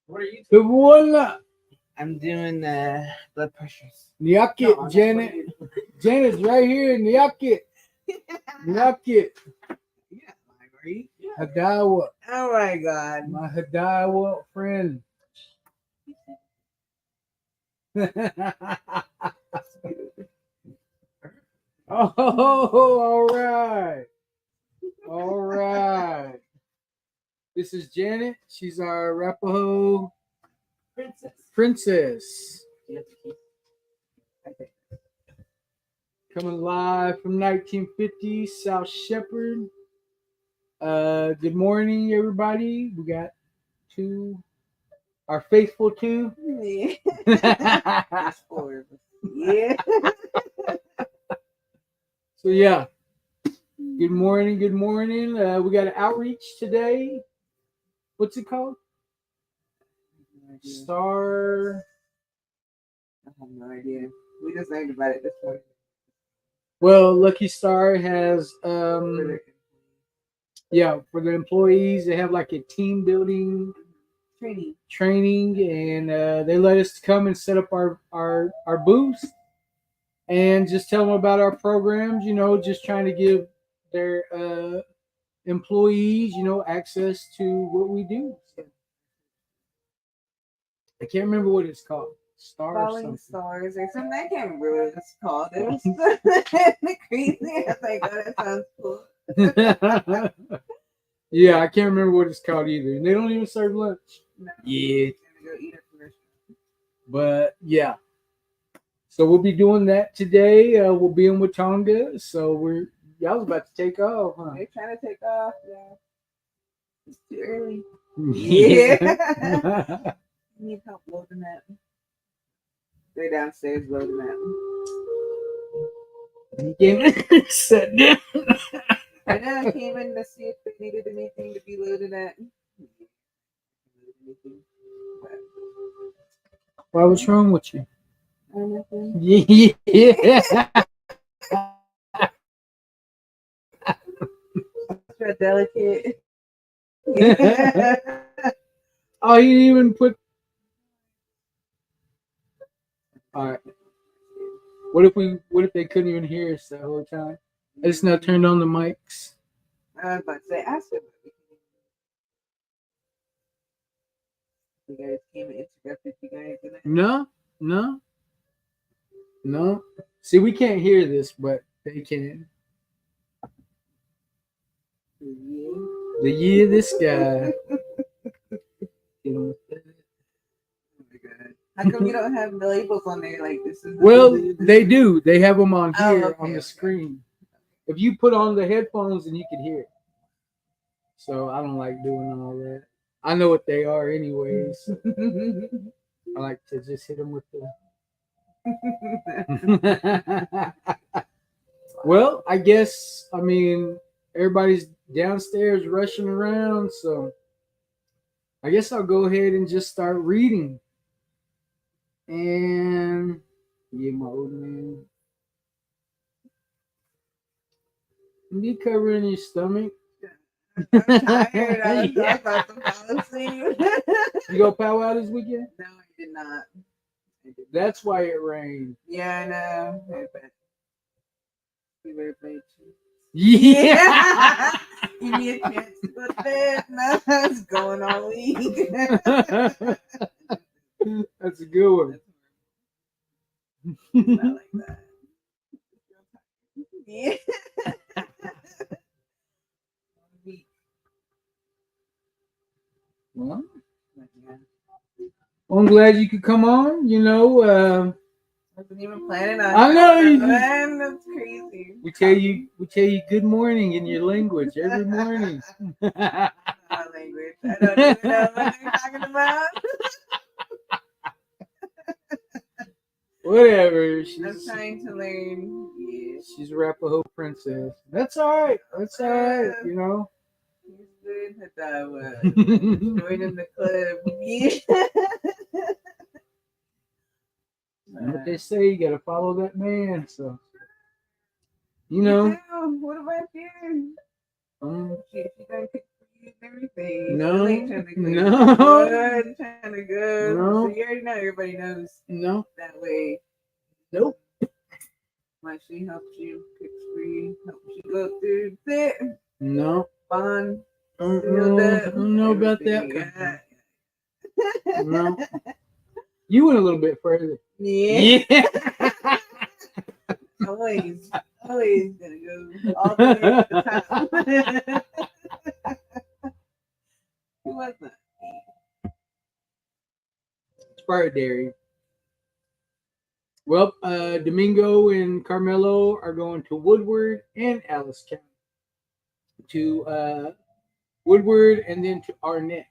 What are you Good morning. I'm doing blood pressures. Nyakit, No, Janet. Janet's right here. Nyakit. Nyakit. Yeah, are you? Yeah. Hadawa. Oh my god. My Hadawa friend. Oh, all right. All right. This is Janet. She's our Arapaho princess. Coming live from 1950 South Shepherd. Good morning, everybody. We got our faithful two. Yeah. Yeah. So yeah. Good morning. Good morning. We got an outreach today. What's it called? Star. I have no idea. We just learned about it this morning. Well, Lucky Star has for the employees they have like a team building training, and they let us come and set up our booths and just tell them about our programs. You know, just trying to give their employees, access to what we do. I can't remember what it's called. Falling stars or something. I can't remember what it's called. It was crazy. I was like, oh, that sounds cool. Yeah, I can't remember what it's called either. And they don't even serve lunch. No. Yeah. Go eat at the restaurant. But yeah. So we'll be doing that today. We'll be in Watonga. So y'all was about to take off, huh? They're trying to take off, yeah. It's too early. Yeah. Need help loading that. They're downstairs loading that. You came sit down. I know I came in to see if they needed anything to be loaded at. Why? What's wrong with you? Anything. Yeah. Extra delicate. Oh, you didn't even put. All right. What if they couldn't even hear us the whole time? I just not turned on the mics. I was about to say, ask them. You guys came and interrupted you guys. No. See, we can't hear this, but they can. This guy. How come you don't have the labels on there like this? Well, they do. They have them on here okay, on the screen. If you put on the headphones, then you can hear it. So I don't like doing all that. I know what they are, anyways. I like to just hit them with the. Well, I guess everybody's downstairs rushing around, so I guess I'll go ahead and just start reading. And yeah, my old man. You covering your stomach? I'm tired. I was about to fall asleep. You go powwow this weekend? No, I did not. That's why it rained. Yeah, I know. We better play too. Yeah. Give me a chance to go to bed. No, it's going all week. That's a good one. Not like that. Yeah. Well, I'm glad you could come on. I wasn't even planning on. I know you. Man, that's crazy. We tell you good morning in your language every morning. My language. I don't even know what you're talking about. Whatever. I'm trying to learn. Yeah. She's a Arapaho princess. That's all right. That's all right. He's good at that. Joining the club. Yeah. What they say, you gotta follow that man. So, What about you? She done cook for you and face. No. They trying to go No. good, trying to go. No. So you already know everybody knows No. that way. Nope. Like she helps you, picks for you, helps you go through it. No. Bond. I don't know about that. Yeah. No. You went a little bit further. Yeah. Yeah. always gonna go all the way to the top. Who was that? Fire Dairy. Well, Domingo and Carmelo are going to Woodward and Alice County. To Woodward and then to Arnett.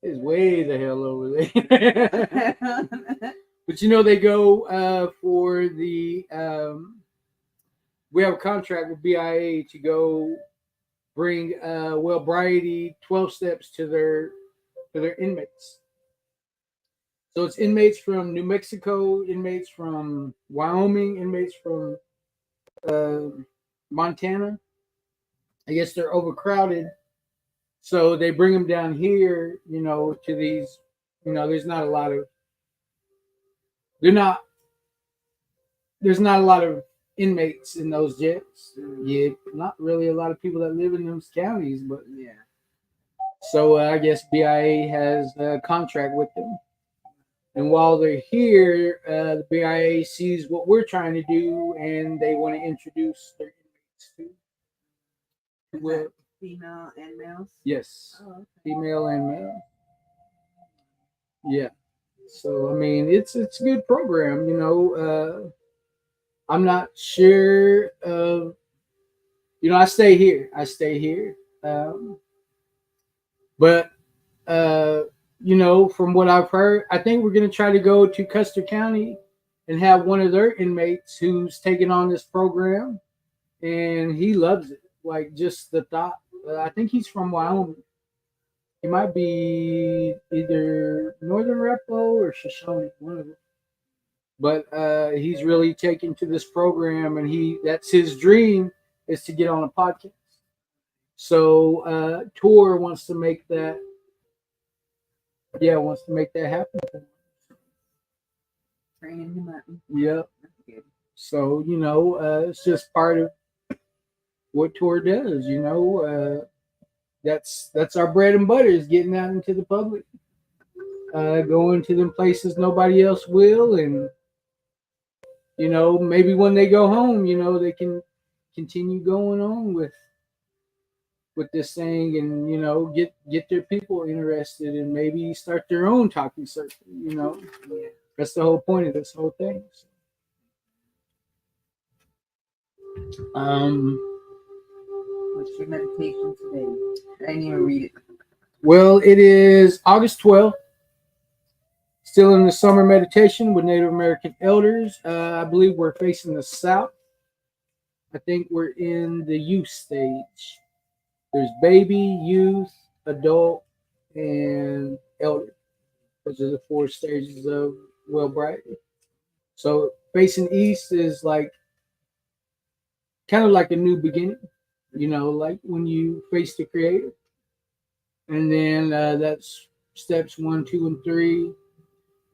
It's way the hell over there. But you know, they go for the. We have a contract with BIA to go bring Wellbriety 12 steps to their inmates. So it's inmates from New Mexico, inmates from Wyoming, inmates from Montana. I guess they're overcrowded, so they bring them down here. You know, to these. You know, there's not a lot of. There's not a lot of inmates in those jets. Yeah, not really a lot of people that live in those counties, but Yeah. so I guess BIA has a contract with them. And while they're here, the BIA sees what we're trying to do, and they want to introduce their inmates to. Well, Female and males? yes, Oh, okay. female and male. Yeah. So I mean, it's a good program. You know, I'm not sure of. You know, I stay here. But you know, from what I've heard, I think we're going to try to go to Custer County and have one of their inmates who's taken on this program, and he loves it. Like just the thought. I think he's from Wyoming. He might be either Northern Repo or Shoshone, one of them. But he's really taken to this program, and that's his dream is to get on a podcast. So Tor wants to make that. Yeah, wants to make that happen. Training him up. Yep. So you know, it's just part of what Tor does. You know, that's our bread and butter is getting out into the public, going to them places nobody else will, and you know, maybe when they go home, you know, they can continue going on with this thing, and you know, get their people interested, and maybe start their own talking circle. You know, that's the whole point of this whole thing. What's your meditation today? I didn't even read it. Well, it is August 12th. Still in the summer meditation with Native American elders. I believe we're facing the south. I think we're in the youth stage. There's baby, youth, adult, and elder. Those are the 4 stages of Wellbriety. So facing east is like kind of like a new beginning, you know, like when you face the Creator. And then that's steps 1, 2, and 3.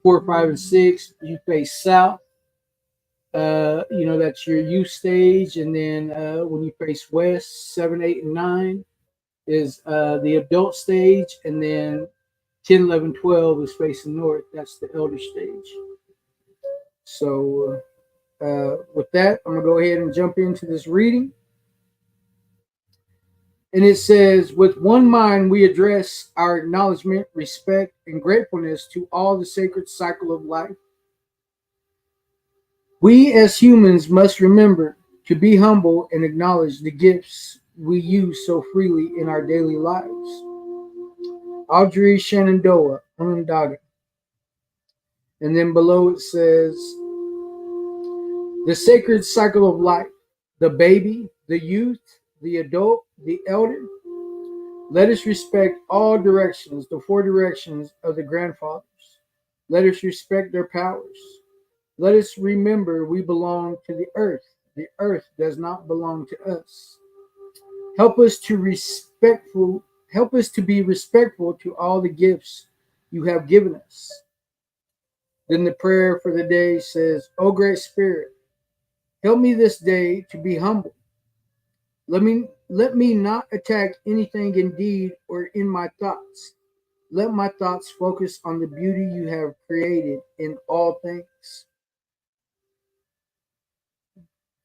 4, 5, and 6. You face south. You know, that's your youth stage. And then when you face west, 7, 8, and 9 is the adult stage. And then 10, 11, 12 is facing north. That's the elder stage. So with that, I'm going to go ahead and jump into this reading. And it says, with one mind, we address our acknowledgement, respect, and gratefulness to all the sacred cycle of life. We as humans must remember to be humble and acknowledge the gifts we use so freely in our daily lives. Audrey Shenandoah, Onondaga. And then below it says, the sacred cycle of life, the baby, the youth, the adult, the elder. Let us respect all directions, the 4 directions of the grandfathers. Let us respect their powers. Let us remember we belong to the earth. The earth does not belong to us. Help us to respectful. Help us to be respectful to all the gifts you have given us. Then the prayer for the day says, "O great Spirit, help me this day to be humble. Let me not attack anything in deed or in my thoughts. Let my thoughts focus on the beauty you have created in all things."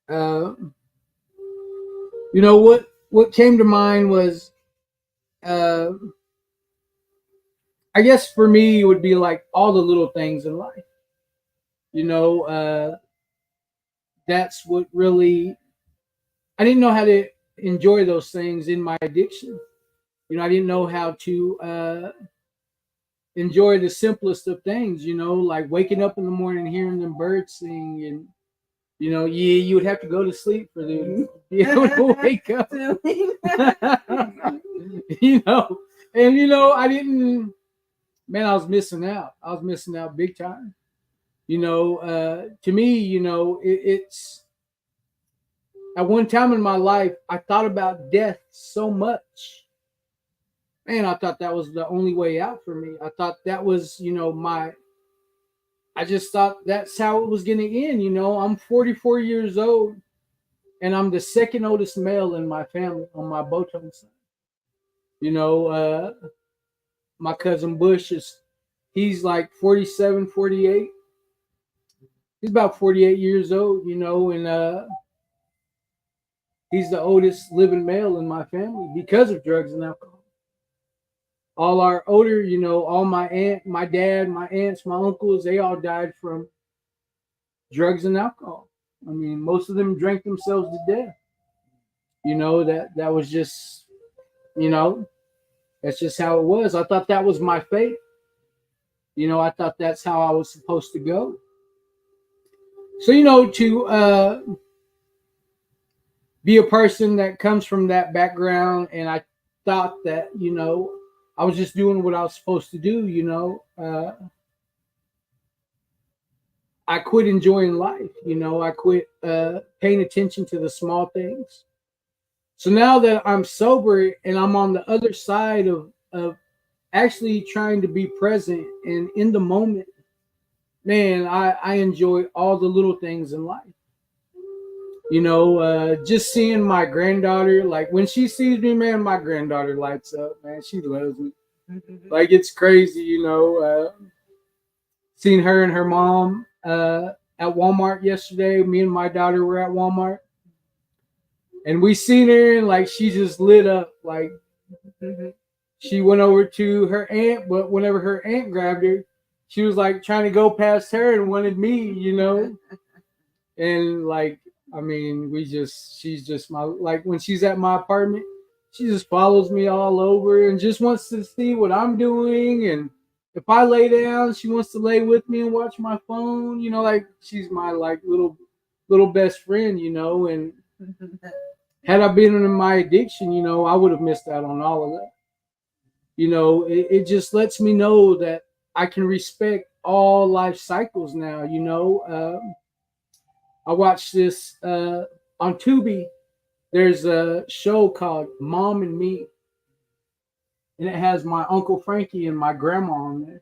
Uh, what came to mind was, uh, I guess for me, it would be like all the little things in life. You know, that's what really, I didn't know how to enjoy those things in my addiction. I didn't know how to enjoy the simplest of things, like waking up in the morning, hearing them birds sing, and you would have to go to sleep for them, to wake up. you know, and I didn't. Man, I was missing out. I was missing out big time. To me, it's at one time in my life, I thought about death so much. Man, I thought that was the only way out for me. I thought that was, I just thought that's how it was going to end. I'm 44 years old and I'm the second oldest male in my family on my Boton side. My cousin Bush he's like 47, 48. He's about 48 years old, and he's the oldest living male in my family because of drugs and alcohol. All our older, all my dad, my aunts, my uncles, they all died from drugs and alcohol. I mean, most of them drank themselves to death. That was just, that's just how it was. I thought that was my fate. I thought that's how I was supposed to go. So, to be a person that comes from that background, and I thought that, I was just doing what I was supposed to do, I quit enjoying life, I quit paying attention to the small things. So now that I'm sober and I'm on the other side of actually trying to be present and in the moment, man, I enjoy all the little things in life. Just seeing my granddaughter, like when she sees me, man, my granddaughter lights up, man. She loves me. Like it's crazy, seeing her and her mom at Walmart yesterday. Me and my daughter were at Walmart. And we seen her and like she just lit up. Like she went over to her aunt, but whenever her aunt grabbed her, she was like trying to go past her and wanted me. And like, I mean, she's just like when she's at my apartment, she just follows me all over and just wants to see what I'm doing. And if I lay down, she wants to lay with me and watch my phone, like she's my like little best friend, and had I been in my addiction, I would have missed out on all of that. It just lets me know that I can respect all life cycles now. I watched this on Tubi. There's a show called Mom and Me, and it has my Uncle Frankie and my grandma on there.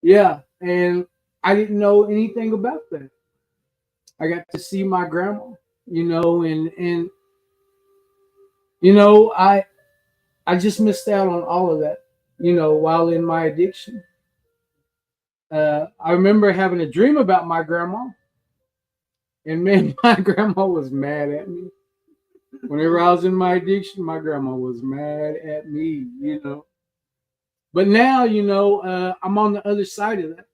Yeah, and I didn't know anything about that. I got to see my grandma, and I just missed out on all of that, while in my addiction. I remember having a dream about my grandma, and man, my grandma was mad at me. Whenever I was in my addiction, my grandma was mad at me. But now, I'm on the other side of that,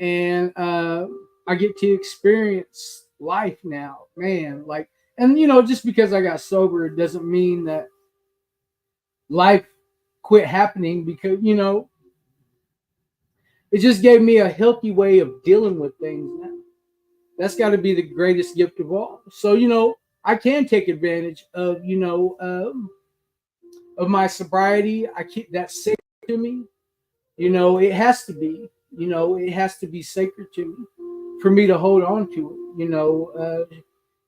and I get to experience life now, man. Like, and just because I got sober doesn't mean that life quit happening, because it just gave me a healthy way of dealing with things now. That's got to be the greatest gift of all. So I can take advantage of my sobriety. I keep that sacred to me. It has to be. It has to be sacred to me for me to hold on to it.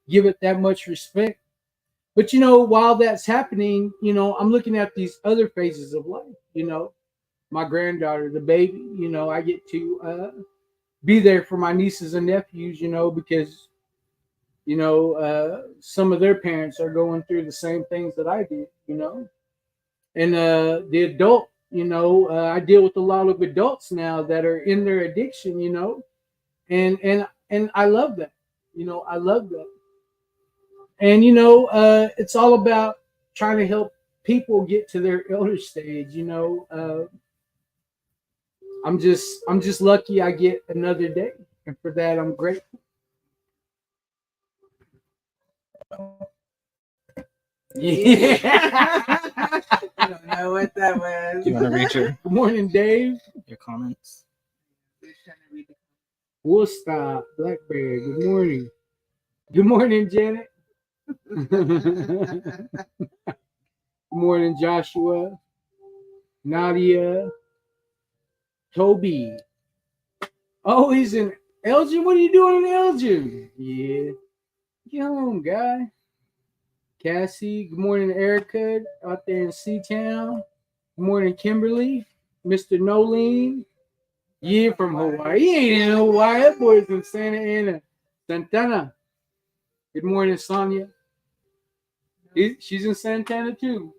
Give it that much respect. But you know, while that's happening, you know, I'm looking at these other phases of life. You know, my granddaughter, the baby. You know, I get to be there for my nieces and nephews. You know, because you know some of their parents are going through the same things that I did. You know, and the adult. You know, I deal with a lot of adults now that are in their addiction. You know, and I love that. You know, I love that. And you know, it's all about trying to help people get to their elder stage. You know, I'm just lucky I get another day, and for that I'm grateful. Yeah. I don't know what that was. Do you want to read Good morning, Dave. your comments? Woolstock, Blackberry. Good morning. Good morning, Janet. Good morning, Joshua, Nadia, Toby. Oh, he's in Elgin. What are you doing in Elgin? Yeah. Get home, guy. Cassie. Good morning, Erica, out there in Seatown. Good morning, Kimberly. Mr. Nolene. Yeah, from Hawaii. He ain't in Hawaii. That boy's in Santa Ana. Santana. Good morning, Sonia. She's in Santana too.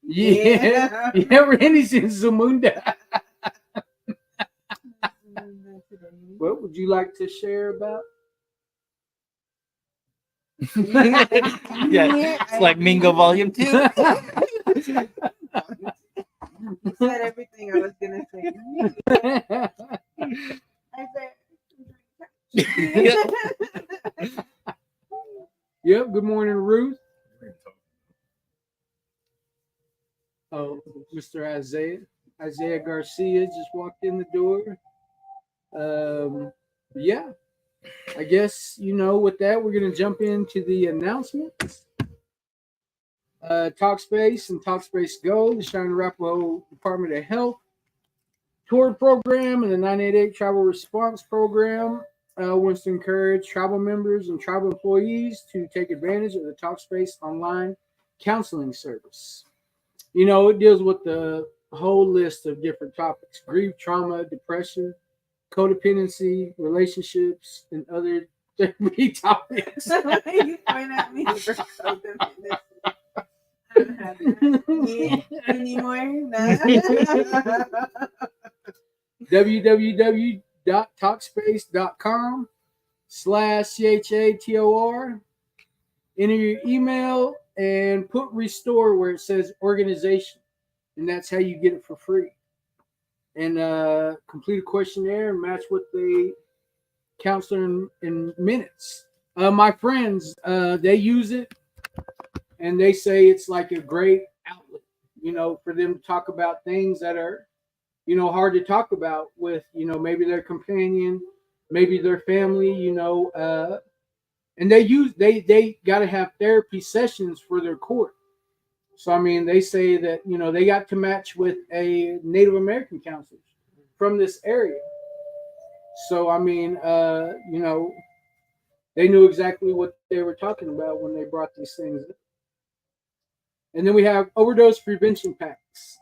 Yeah. Yeah, Randy's in Zamunda. What would you like to share about? Yeah, it's like Mingo Volume 2. You said everything I was gonna say. I said. Yep. Good morning, Ruth. Oh, Mr. Isaiah Garcia just walked in the door. Yeah. I guess you know. With that, we're gonna jump into the announcements. Talkspace and Talkspace Go, the Cheyenne Arapahoe Department of Health tour program, and the 988 Travel Response Program wants to encourage tribal members and tribal employees to take advantage of the Talkspace online counseling service. You know, it deals with the whole list of different topics: grief, trauma, depression, codependency, relationships, and other therapy topics. You point at me for codependency. I don't have that anymore. No. www.talkspace.com/CHATOR. Enter your email and put restore where it says organization, and that's how you get it for free. And complete a questionnaire and match with the counselor in minutes. My friends, they use it, and they say it's like a great outlet, you know, for them to talk about things that are, you know, hard to talk about with, you know, maybe their companion, maybe their family, you know, and they got to have therapy sessions for their court. So I mean, they say that, you know, they got to match with a Native American counselor from this area. So I mean, you know, they knew exactly what they were talking about when they brought these things up. And then we have overdose prevention packs.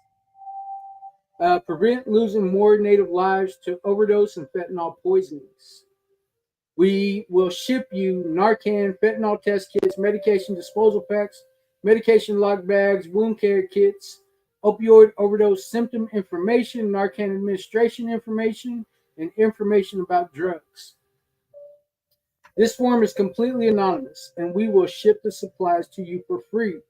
Prevent losing more Native lives to overdose and fentanyl poisonings. We will ship you Narcan, fentanyl test kits, medication disposal packs, medication lock bags, wound care kits, opioid overdose symptom information, Narcan administration information, and information about drugs. This form is completely anonymous, and we will ship the supplies to you for free.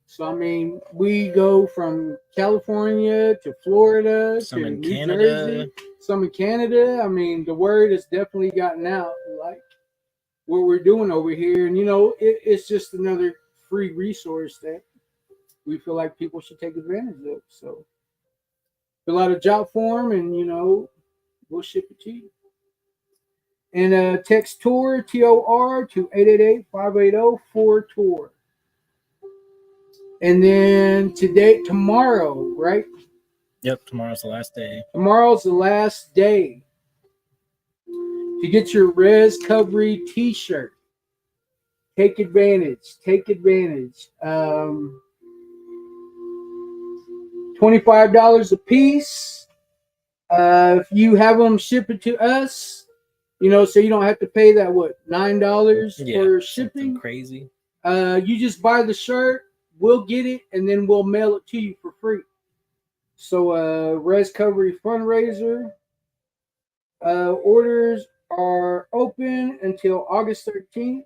So, I mean, we go from California to Florida Some to in New Canada. Jersey, some in Canada. I mean, the word has definitely gotten out, like what we're doing over here. And, you know, it's just another free resource that we feel like people should take advantage of. So, fill out a job form and, you know, we'll ship it to you. And text TOR, TOR, to 888-580-4TOR. And then tomorrow, right? Yep, tomorrow's the last day. Tomorrow's the last day to get your Res Recovery t-shirt. Take advantage. Take advantage. $25 a piece. If you have them ship it to us, you know, so you don't have to pay that $9 for shipping. Crazy. You just buy the shirt, we'll get it, and then we'll mail it to you for free. So, Rescovery fundraiser orders are open until August 13th.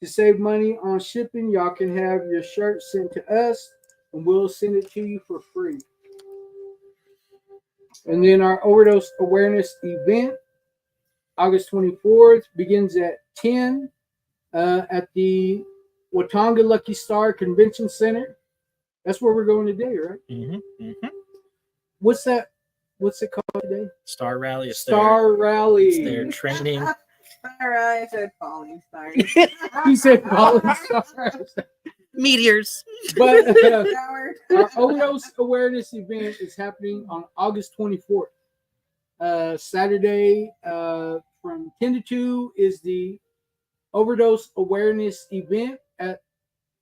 To save money on shipping, y'all can have your shirt sent to us, and we'll send it to you for free. And then our overdose awareness event, August 24th, begins at 10 at the Watauga Lucky Star Convention Center. That's where we're going today, right? Mm-hmm. Mm-hmm. What's that? What's it called today? Star Rally. Star Rally. It's their training. All right, I said falling stars. He said falling stars. Meteors. But our overdose awareness event is happening on August 24th. Saturday from 10 to 2 is the overdose awareness event at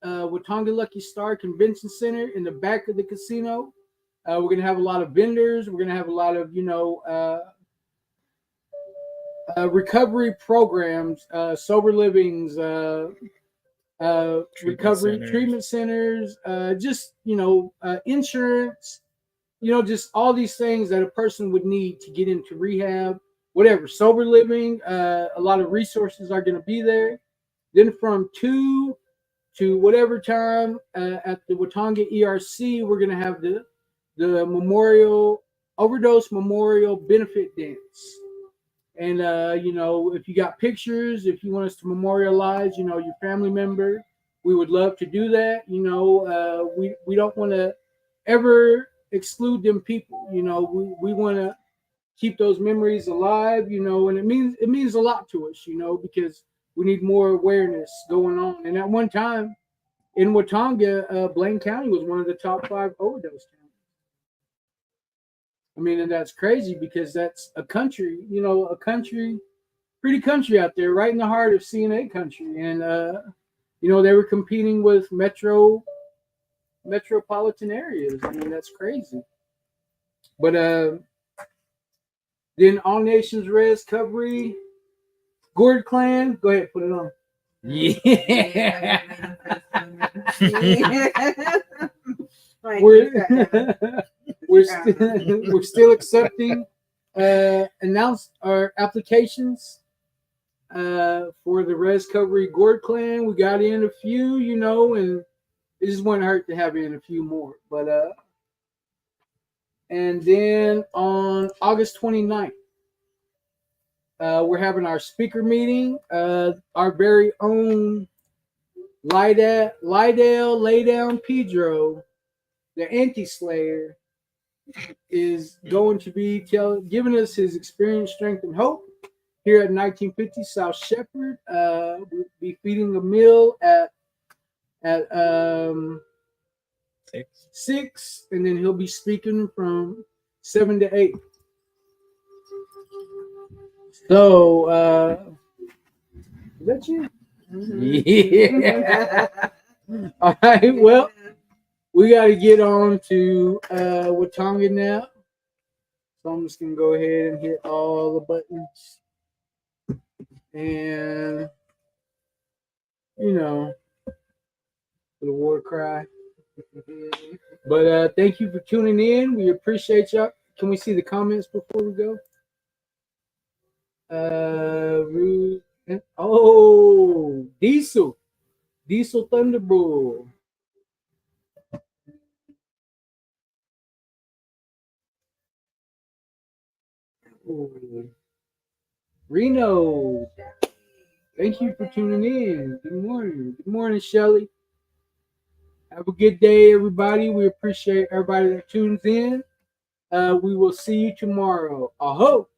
Watauga Lucky Star Convention Center in the back of the casino. We're going to have a lot of vendors. We're going to have a lot of, recovery programs, sober livings, recovery treatment centers, insurance, just all these things that a person would need to get into rehab, whatever, sober living. A lot of resources are going to be there. Then from 2 to whatever time at the Watauga ERC, we're going to have the overdose memorial benefit dance. And, if you got pictures, if you want us to memorialize, your family member, we would love to do that. We don't want to ever exclude them people. We want to keep those memories alive, and it means a lot to us, because we need more awareness going on. And at one time in Watauga, Blaine County was one of the top 5 overdose towns. I mean, and that's crazy because that's a country, pretty country out there, right in the heart of CNA country. And, they were competing with metropolitan areas. I mean, that's crazy. But then All Nations Rescovery, Gord Clan, go ahead, put it on. Yeah. We're still accepting announced our applications for the Rescovery Gord Clan. We got in a few, and it just wouldn't hurt to have in a few more. But and then on August 29th, we're having our speaker meeting. Our very own Lydell Laydown Pedro, the Anti-Slayer, is going to be giving us his experience, strength, and hope here at 1950 South Shepherd. We'll be feeding a meal at 6, and then he'll be speaking from 7 to 8. So, is that you? Mm-hmm. Yeah. All right. Well, we got to get on to Watauga now. So I'm just going to go ahead and hit all the buttons. And, for the war cry. But thank you for tuning in. We appreciate y'all. Can we see the comments before we go? Diesel Thunderbolt. Reno, thank you for tuning in. Good morning, Shelly. Have a good day, everybody. We appreciate everybody that tunes in. We will see you tomorrow. I hope.